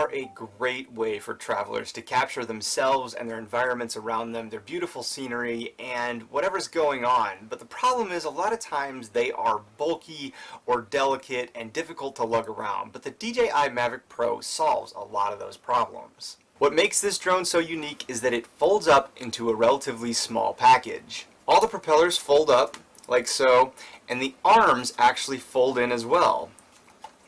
are a great way for travelers to capture themselves and their environments around them, their beautiful scenery, and whatever's going on. But the problem is a lot of times they are bulky or delicate and difficult to lug around. But the DJI Mavic Pro solves a lot of those problems. What makes this drone so unique is that it folds up into a relatively small package. All the propellers fold up, like so, and the arms actually fold in as well.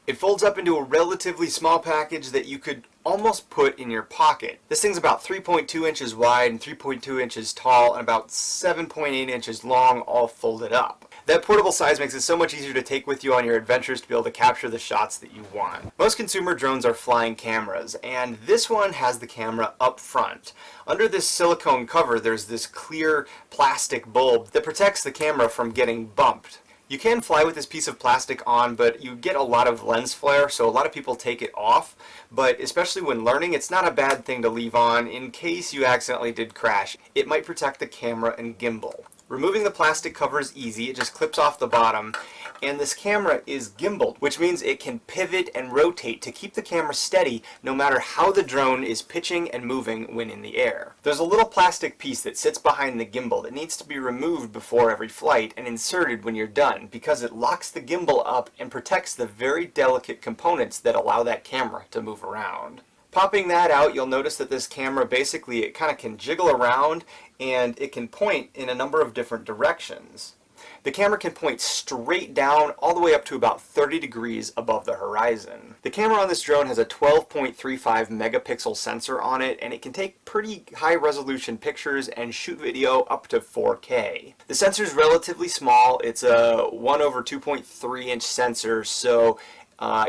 It folds up into a relatively small package that you could almost put in your pocket. This thing's about 3.2 inches wide and 3.2 inches tall and about 7.8 inches long, all folded up. That portable size makes it so much easier to take with you on your adventures to be able to capture the shots that you want. Most consumer drones are flying cameras, and this one has the camera up front. Under this silicone cover, there's this clear plastic bulb that protects the camera from getting bumped. You can fly with this piece of plastic on, but you get a lot of lens flare, so a lot of people take it off. But especially when learning, it's not a bad thing to leave on in case you accidentally did crash. It might protect the camera and gimbal. Removing the plastic cover is easy. It just clips off the bottom. And this camera is gimbaled, which means it can pivot and rotate to keep the camera steady no matter how the drone is pitching and moving when in the air. There's a little plastic piece that sits behind the gimbal that needs to be removed before every flight and inserted when you're done because it locks the gimbal up and protects the very delicate components that allow that camera to move around. Popping that out, you'll notice that this camera basically it kind of can jiggle around and it can point in a number of different directions. The camera can point straight down all the way up to about 30 degrees above the horizon. The camera on this drone has a 12.35 megapixel sensor on it, and it can take pretty high resolution pictures and shoot video up to 4K. The sensor is relatively small. It's a 1/2.3 inch sensor, so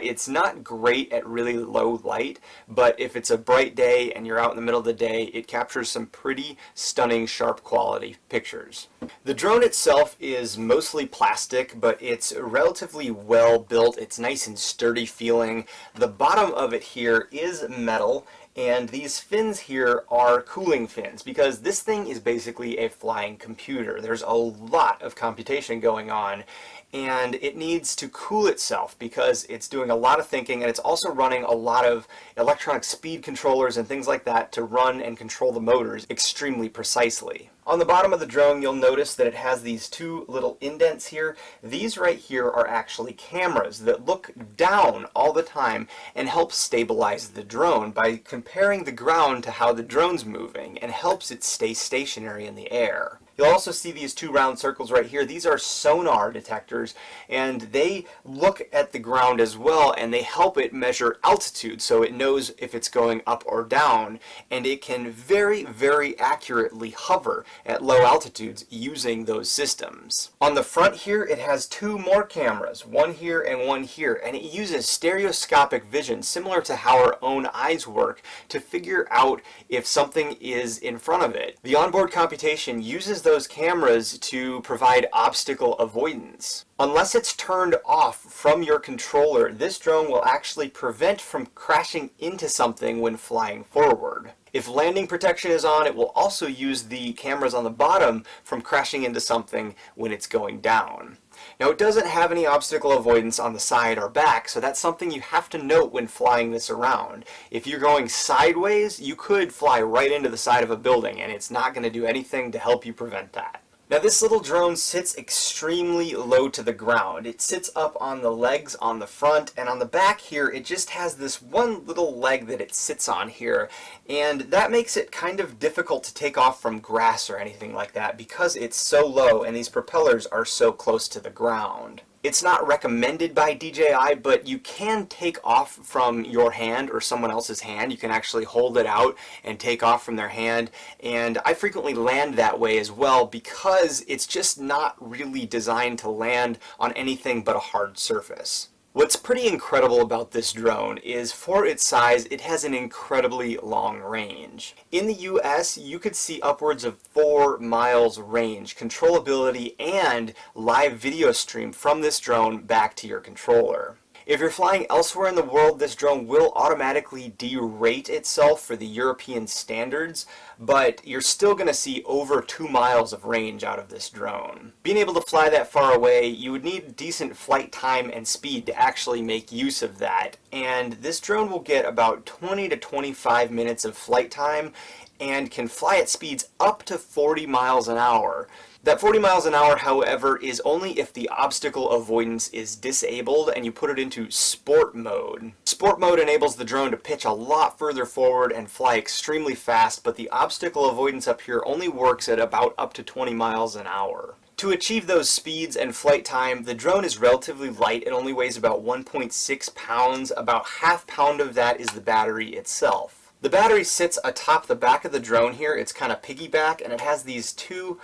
it's not great at really low light, but if it's a bright day and you're out in the middle of the day, it captures some pretty stunning, sharp quality pictures. The drone itself is mostly plastic, but it's relatively well built. It's nice and sturdy feeling. The bottom of it here is metal, and these fins here are cooling fins because this thing is basically a flying computer. There's a lot of computation going on, and it needs to cool itself because it's doing a lot of thinking, and it's also running a lot of electronic speed controllers and things like that to run and control the motors extremely precisely. On the bottom of the drone, you'll notice that it has these two little indents here. These right here are actually cameras that look down all the time and help stabilize the drone by comparing the ground to how the drone's moving and helps it stay stationary in the air. You'll also see these two round circles right here. These are sonar detectors, and they look at the ground as well, and they help it measure altitude so it knows if it's going up or down, and it can very, very accurately hover at low altitudes using those systems. On the front here, it has two more cameras, one here and one here, and it uses stereoscopic vision similar to how our own eyes work to figure out if something is in front of it. The onboard computation uses those cameras to provide obstacle avoidance. Unless it's turned off from your controller, this drone will actually prevent from crashing into something when flying forward. If landing protection is on, it will also use the cameras on the bottom from crashing into something when it's going down. Now, it doesn't have any obstacle avoidance on the side or back, so that's something you have to note when flying this around. If you're going sideways, you could fly right into the side of a building, and it's not going to do anything to help you prevent that. Now, this little drone sits extremely low to the ground. It sits up on the legs on the front, and on the back here it just has this one little leg that it sits on here, and that makes it kind of difficult to take off from grass or anything like that because it's so low and these propellers are so close to the ground. It's not recommended by DJI, but you can take off from your hand or someone else's hand. You can actually hold it out and take off from their hand, and I frequently land that way as well because it's just not really designed to land on anything but a hard surface. What's pretty incredible about this drone is for its size, it has an incredibly long range. In the US, you could see upwards of 4 miles range, controllability, and live video stream from this drone back to your controller. If you're flying elsewhere in the world, this drone will automatically derate itself for the European standards, but you're still going to see over 2 miles of range out of this drone. Being able to fly that far away, you would need decent flight time and speed to actually make use of that, and this drone will get about 20 to 25 minutes of flight time and can fly at speeds up to 40 miles an hour. That 40 miles an hour, however, is only if the obstacle avoidance is disabled and you put it into sport mode. Sport mode enables the drone to pitch a lot further forward and fly extremely fast, but the obstacle avoidance up here only works at about up to 20 miles an hour. To achieve those speeds and flight time, the drone is relatively light. It only weighs about 1.6 pounds. About half pound of that is the battery itself. The battery sits atop the back of the drone here. It's kind of piggyback, and it has these two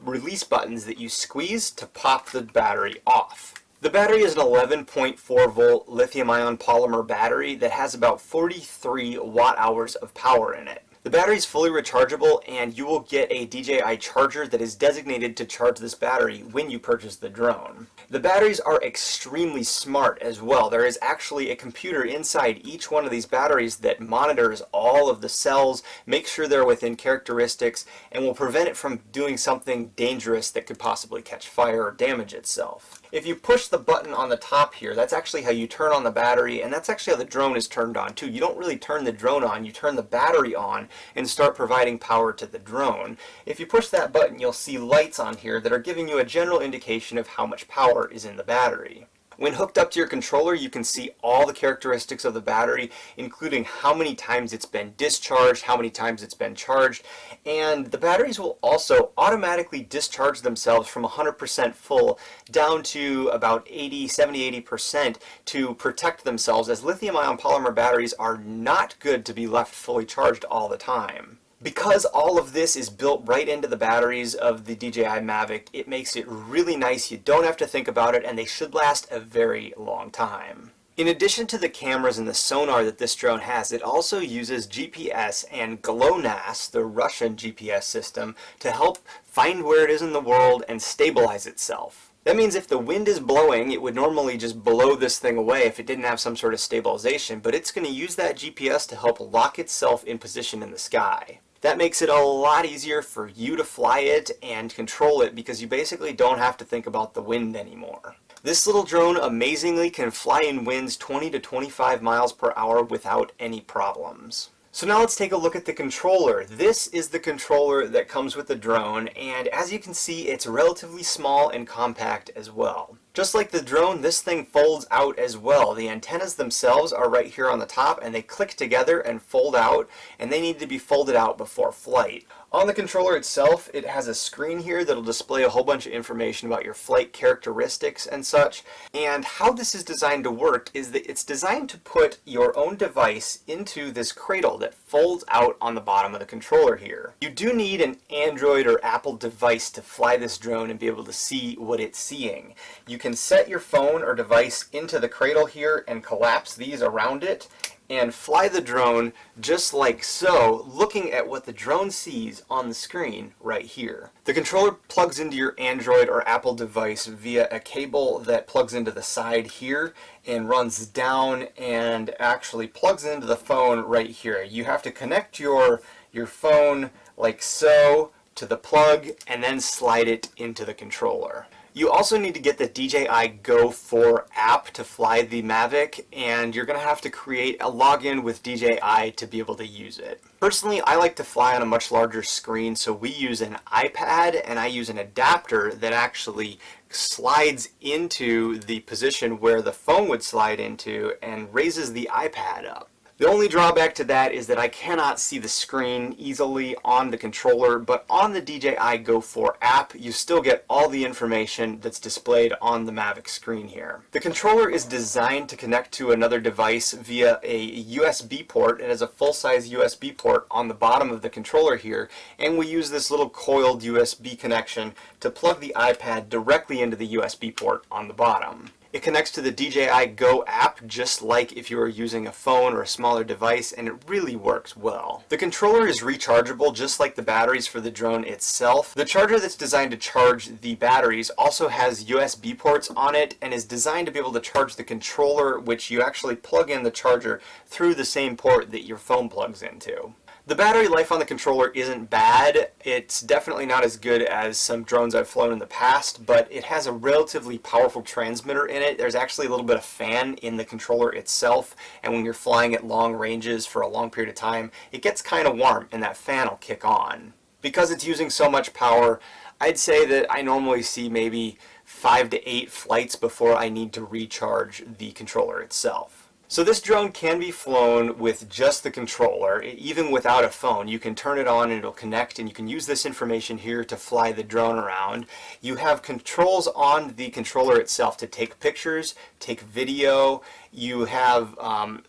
release buttons that you squeeze to pop the battery off. The battery is an 11.4 volt lithium ion polymer battery that has about 43 watt hours of power in it. The battery is fully rechargeable, and you will get a DJI charger that is designated to charge this battery when you purchase the drone. The batteries are extremely smart as well. There is actually a computer inside each one of these batteries that monitors all of the cells, makes sure they're within characteristics, and will prevent it from doing something dangerous that could possibly catch fire or damage itself. If you push the button on the top here, that's actually how you turn on the battery, and that's actually how the drone is turned on too. You don't really turn the drone on, you turn the battery on and start providing power to the drone. If you push that button, you'll see lights on here that are giving you a general indication of how much power is in the battery. When hooked up to your controller, you can see all the characteristics of the battery, including how many times it's been discharged, how many times it's been charged, and the batteries will also automatically discharge themselves from 100% full down to about 70-80% to protect themselves, as lithium-ion polymer batteries are not good to be left fully charged all the time. Because all of this is built right into the batteries of the DJI Mavic, it makes it really nice. You don't have to think about it, and they should last a very long time. In addition to the cameras and the sonar that this drone has, it also uses GPS and GLONASS, the Russian GPS system, to help find where it is in the world and stabilize itself. That means if the wind is blowing, it would normally just blow this thing away if it didn't have some sort of stabilization, but it's going to use that GPS to help lock itself in position in the sky. That makes it a lot easier for you to fly it and control it, because you basically don't have to think about the wind anymore. This little drone amazingly can fly in winds 20 to 25 miles per hour without any problems. So now let's take a look at the controller. This is the controller that comes with the drone, and as you can see, it's relatively small and compact as well. Just like the drone, this thing folds out as well. The antennas themselves are right here on the top, and they click together and fold out, and they need to be folded out before flight. On the controller itself, it has a screen here that'll display a whole bunch of information about your flight characteristics and such. And how this is designed to work is that it's designed to put your own device into this cradle that folds out on the bottom of the controller here. You do need an Android or Apple device to fly this drone and be able to see what it's seeing. You can set your phone or device into the cradle here and collapse these around it and fly the drone just like so, looking at what the drone sees on the screen right here. The controller plugs into your Android or Apple device via a cable that plugs into the side here and runs down and actually plugs into the phone right here. You have to connect your phone like so to the plug and then slide it into the controller. You also need to get the DJI Go 4 app to fly the Mavic, and you're going to have to create a login with DJI to be able to use it. Personally, I like to fly on a much larger screen, so we use an iPad, and I use an adapter that actually slides into the position where the phone would slide into and raises the iPad up. The only drawback to that is that I cannot see the screen easily on the controller, but on the DJI Go 4 app, you still get all the information that's displayed on the Mavic screen here. The controller is designed to connect to another device via a USB port. It has a full-size USB port on the bottom of the controller here, and we use this little coiled USB connection to plug the iPad directly into the USB port on the bottom. It connects to the DJI Go app just like if you were using a phone or a smaller device, and it really works well. The controller is rechargeable just like the batteries for the drone itself. The charger that's designed to charge the batteries also has USB ports on it and is designed to be able to charge the controller, which you actually plug in the charger through the same port that your phone plugs into. The battery life on the controller isn't bad. It's definitely not as good as some drones I've flown in the past, but it has a relatively powerful transmitter in it. There's actually a little bit of fan in the controller itself, and when you're flying at long ranges for a long period of time, it gets kind of warm and that fan will kick on. Because it's using so much power, I'd say that I normally see maybe 5 to 8 flights before I need to recharge the controller itself. So this drone can be flown with just the controller, even without a phone. You can turn it on and it'll connect, and you can use this information here to fly the drone around. You have controls on the controller itself to take pictures, take video. You have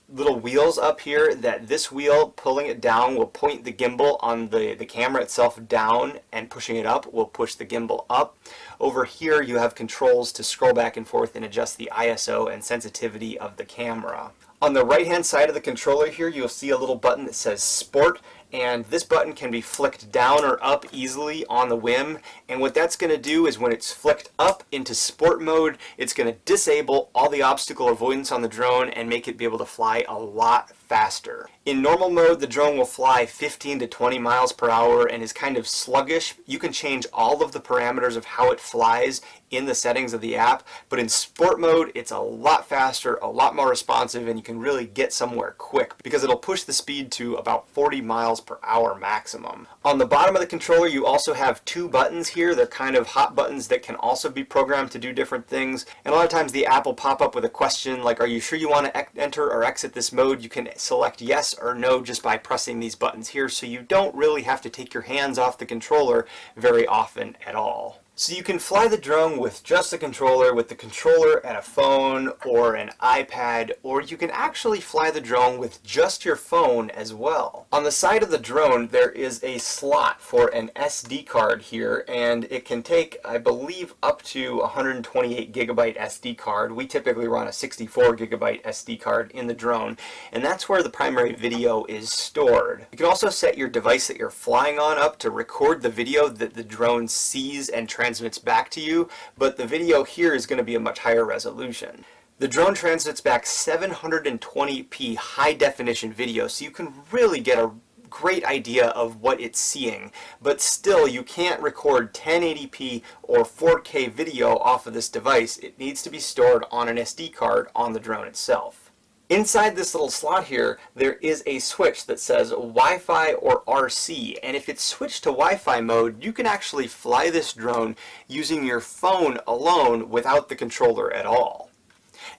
little wheels up here that this wheel, pulling it down, will point the gimbal on the camera itself down, and pushing it up will push the gimbal up. Over here you have controls to scroll back and forth and adjust the ISO and sensitivity of the camera. On the right hand side of the controller here, you'll see a little button that says Sport, and this button can be flicked down or up easily on the whim, and what that's going to do is when it's flicked up into sport mode, it's going to disable all the obstacle avoidance on the drone and make it be able to fly a lot faster. In normal mode, the drone will fly 15 to 20 miles per hour and is kind of sluggish. You can change all of the parameters of how it flies in the settings of the app, but in sport mode it's a lot faster, a lot more responsive, and you can really get somewhere quick because it'll push the speed to about 40 miles per hour maximum. On the bottom of the controller you also have 2 buttons here. They're kind of hot buttons that can also be programmed to do different things, and a lot of times the app will pop up with a question like, are you sure you want to enter or exit this mode? You can select yes or no just by pressing these buttons here, so you don't really have to take your hands off the controller very often at all. So you can fly the drone with just the controller and a phone or an iPad, or you can actually fly the drone with just your phone as well. On the side of the drone there is a slot for an SD card here, and it can take, I believe, up to 128 gigabyte SD card. We typically run a 64 gigabyte SD card in the drone, and that's where the primary video is stored. You can also set your device that you're flying on up to record the video that the drone sees and transmits back to you, but the video here is going to be a much higher resolution. The drone transmits back 720p high definition video, so you can really get a great idea of what it's seeing, but still you can't record 1080p or 4K video off of this device. It needs to be stored on an SD card on the drone itself. Inside this little slot here, there is a switch that says Wi-Fi or RC, and if it's switched to Wi-Fi mode, you can actually fly this drone using your phone alone without the controller at all.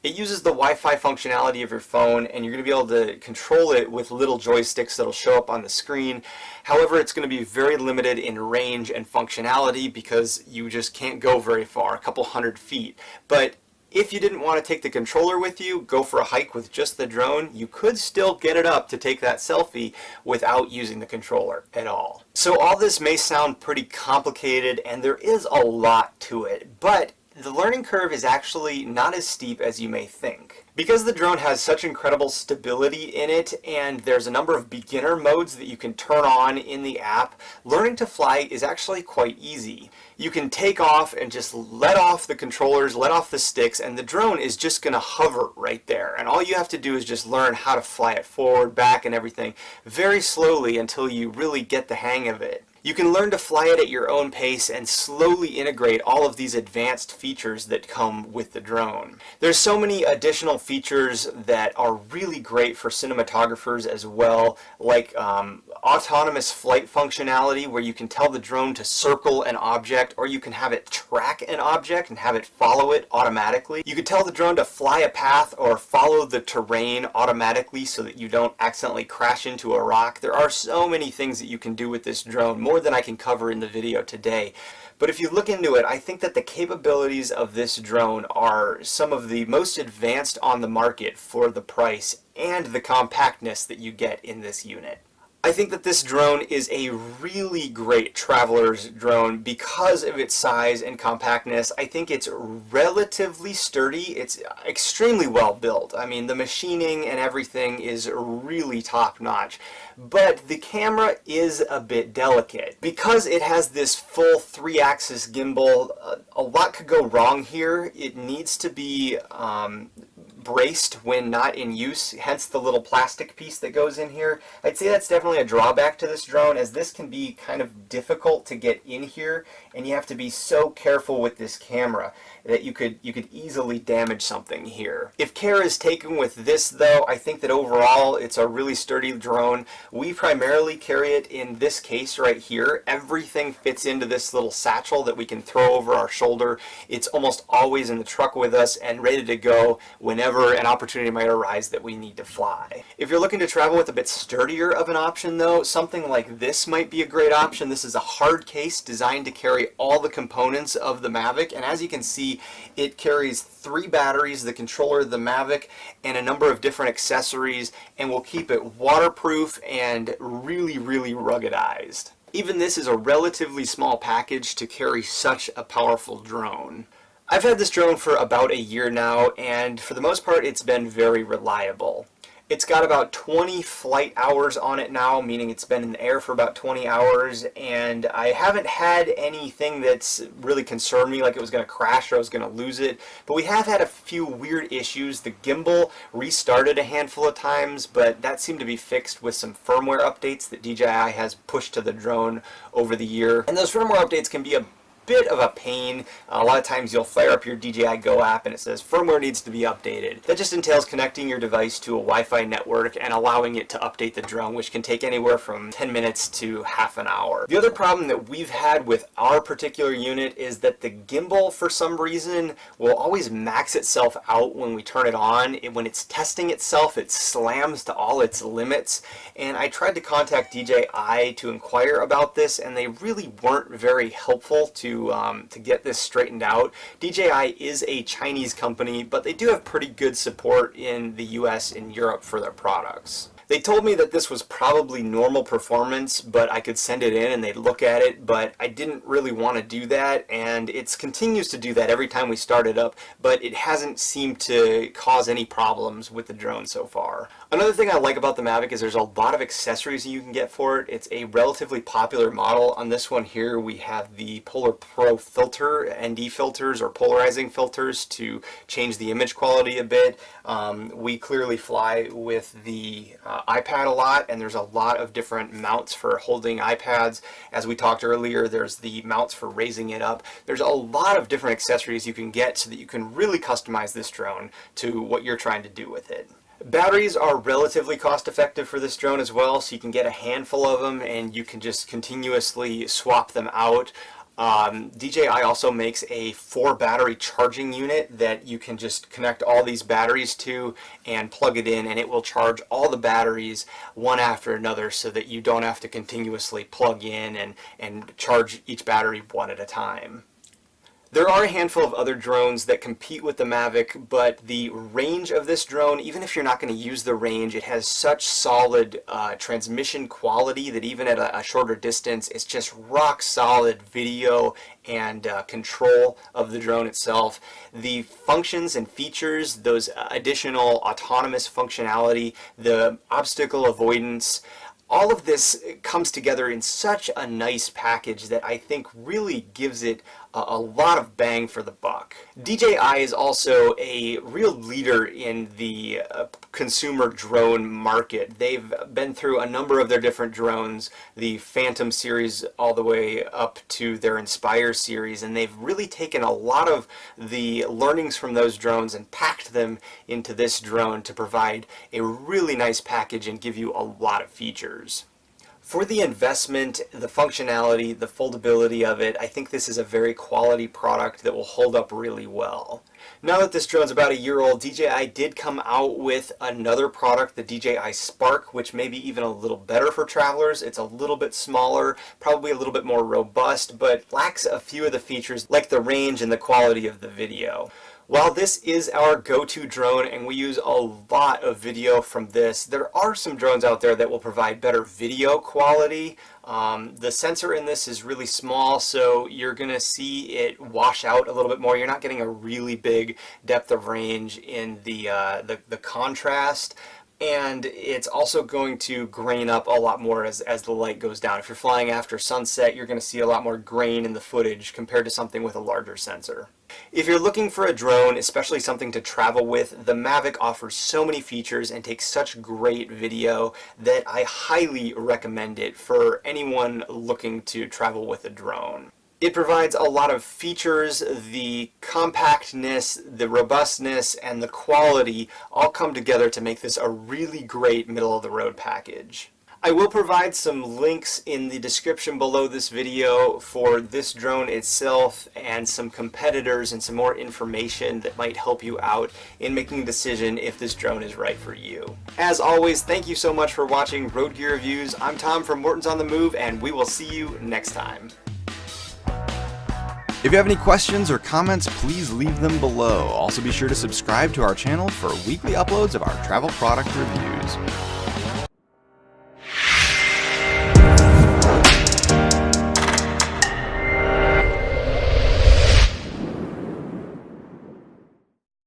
It uses the Wi-Fi functionality of your phone, and you're going to be able to control it with little joysticks that'll show up on the screen. However, it's going to be very limited in range and functionality because you just can't go very far, a couple hundred feet. But if you didn't want to take the controller with you, go for a hike with just the drone, you could still get it up to take that selfie without using the controller at all. So all this may sound pretty complicated, and there is a lot to it, but the learning curve is actually not as steep as you may think. Because the drone has such incredible stability in it, and there's a number of beginner modes that you can turn on in the app, learning to fly is actually quite easy. You can take off and just let off the controllers, let off the sticks, and the drone is just going to hover right there. And all you have to do is just learn how to fly it forward, back, and everything very slowly until you really get the hang of it. You can learn to fly it at your own pace and slowly integrate all of these advanced features that come with the drone. There's so many additional features that are really great for cinematographers as well, like autonomous flight functionality where you can tell the drone to circle an object, or you can have it track an object and have it follow it automatically. You can tell the drone to fly a path or follow the terrain automatically so that you don't accidentally crash into a rock. There are so many things that you can do with this drone, more than I can cover in the video today. But if you look into it, I think that the capabilities of this drone are some of the most advanced on the market for the price and the compactness that you get in this unit. I think that this drone is a really great traveler's drone because of its size and compactness. I think it's relatively sturdy. It's extremely well built. I mean, the machining and everything is really top notch. But the camera is a bit delicate. Because it has this full 3-axis gimbal, a lot could go wrong here. It needs to be braced when not in use, hence the little plastic piece that goes in here. I'd say that's definitely a drawback to this drone, as this can be kind of difficult to get in here, and you have to be so careful with this camera that you could easily damage something here. If care is taken with this though, I think that overall it's a really sturdy drone. We primarily carry it in this case right here. Everything fits into this little satchel that we can throw over our shoulder. It's almost always in the truck with us and ready to go whenever an opportunity might arise that we need to fly. If you're looking to travel with a bit sturdier of an option though, something like this might be a great option. This is a hard case designed to carry all the components of the Mavic, and as you can see, it carries 3 batteries, the controller, the Mavic, and a number of different accessories, and will keep it waterproof and really, really ruggedized. Even this is a relatively small package to carry such a powerful drone. I've had this drone for about a year now, and for the most part it's been very reliable. It's got about 20 flight hours on it now, meaning it's been in the air for about 20 hours, and I haven't had anything that's really concerned me, like it was going to crash or I was going to lose it. But we have had a few weird issues. The gimbal restarted a handful of times, but that seemed to be fixed with some firmware updates that DJI has pushed to the drone over the year. And those firmware updates can be a bit of a pain. A lot of times you'll fire up your DJI Go app and it says firmware needs to be updated. That just entails connecting your device to a Wi-Fi network and allowing it to update the drone, which can take anywhere from 10 minutes to half an hour. The other problem that we've had with our particular unit is that the gimbal, for some reason, will always max itself out when we turn it on. When it's testing itself, it slams to all its limits, and I tried to contact DJI to inquire about this, and they really weren't very helpful to get this straightened out. DJI is a Chinese company, but they do have pretty good support in the US and Europe for their products. They told me that this was probably normal performance, but I could send it in and they'd look at it, but I didn't really want to do that, and it continues to do that every time we start it up, but it hasn't seemed to cause any problems with the drone so far. Another thing I like about the Mavic is there's a lot of accessories you can get for it. It's a relatively popular model. On this one here we have the Polar Pro filter, ND filters or polarizing filters to change the image quality a bit. We clearly fly with the iPad a lot, and there's a lot of different mounts for holding iPads. As we talked earlier, there's the mounts for raising it up. There's a lot of different accessories you can get so that you can really customize this drone to what you're trying to do with it. Batteries are relatively cost effective for this drone as well, so you can get a handful of them and you can just continuously swap them out. DJI also makes a 4-battery charging unit that you can just connect all these batteries to and plug it in, and it will charge all the batteries one after another so that you don't have to continuously plug in and charge each battery one at a time. There are a handful of other drones that compete with the Mavic, but the range of this drone, even if you're not going to use the range, it has such solid transmission quality that even at a shorter distance, it's just rock solid video and control of the drone itself. The functions and features, those additional autonomous functionality, the obstacle avoidance, all of this comes together in such a nice package that I think really gives it a lot of bang for the buck. DJI is also a real leader in the consumer drone market. They've been through a number of their different drones, the Phantom series all the way up to their Inspire series, and they've really taken a lot of the learnings from those drones and packed them into this drone to provide a really nice package and give you a lot of features. For the investment, the functionality, the foldability of it, I think this is a very quality product that will hold up really well. Now that this drone's about a year old, DJI did come out with another product, the DJI Spark, which may be even a little better for travelers. It's a little bit smaller, probably a little bit more robust, but lacks a few of the features like the range and the quality of the video. While this is our go-to drone and we use a lot of video from this, there are some drones out there that will provide better video quality. The sensor in this is really small, so you're going to see it wash out a little bit more. You're not getting a really big depth of range in the contrast. And it's also going to grain up a lot more as the light goes down. If you're flying after sunset, you're going to see a lot more grain in the footage compared to something with a larger sensor. If you're looking for a drone, especially something to travel with, the Mavic offers so many features and takes such great video that I highly recommend it for anyone looking to travel with a drone. It provides a lot of features. The compactness, the robustness, and the quality all come together to make this a really great middle-of-the-road package. I will provide some links in the description below this video for this drone itself and some competitors and some more information that might help you out in making a decision if this drone is right for you. As always, thank you so much for watching Road Gear Reviews. I'm Tom from Morton's on the Move, and we will see you next time. If you have any questions or comments, please leave them below. Also be sure to subscribe to our channel for weekly uploads of our travel product reviews.